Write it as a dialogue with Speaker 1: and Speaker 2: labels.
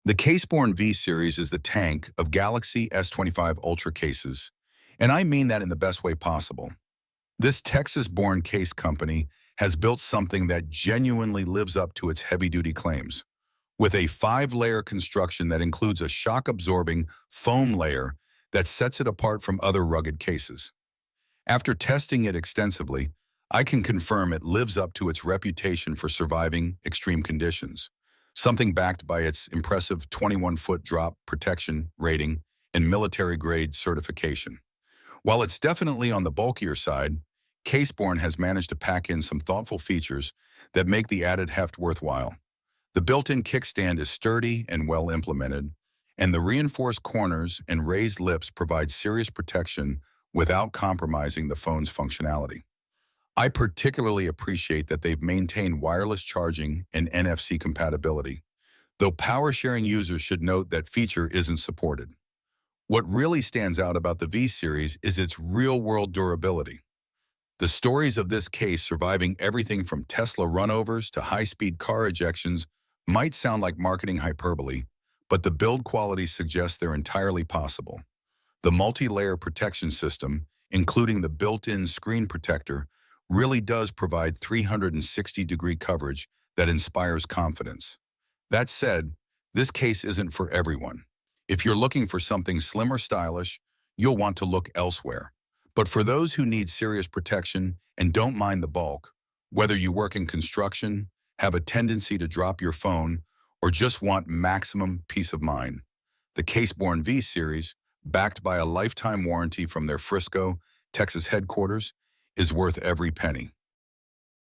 Speaker 1: The Caseborn V series is the tank of Galaxy S25 Ultra cases, and I mean that in the best way possible. This Texas-born case company has built something that genuinely lives up to its heavy-duty claims, with a 5-layer construction that includes a shock-absorbing foam layer that sets it apart from other rugged cases. After testing it extensively, I can confirm it lives up to its reputation for surviving extreme conditions, something backed by its impressive 21-foot drop protection rating and military-grade certification. While it's definitely on the bulkier side, Caseborn has managed to pack in some thoughtful features that make the added heft worthwhile. The built-in kickstand is sturdy and well implemented, and the reinforced corners and raised lips provide serious protection without compromising the phone's functionality. I particularly appreciate that they've maintained wireless charging and NFC compatibility, though power-sharing users should note that feature isn't supported. What really stands out about the V series is its real-world durability. The stories of this case surviving everything from Tesla runovers to high-speed car ejections might sound like marketing hyperbole, but the build quality suggests they're entirely possible. The multi-layer protection system, including the built-in screen protector, really does provide 360-degree coverage that inspires confidence. That said, this case isn't for everyone. If you're looking for something slim or stylish, you'll want to look elsewhere. But for those who need serious protection and don't mind the bulk, whether you work in construction, have a tendency to drop your phone, or just want maximum peace of mind, the Caseborn V series, backed by a lifetime warranty from their Frisco, Texas headquarters, is worth every penny.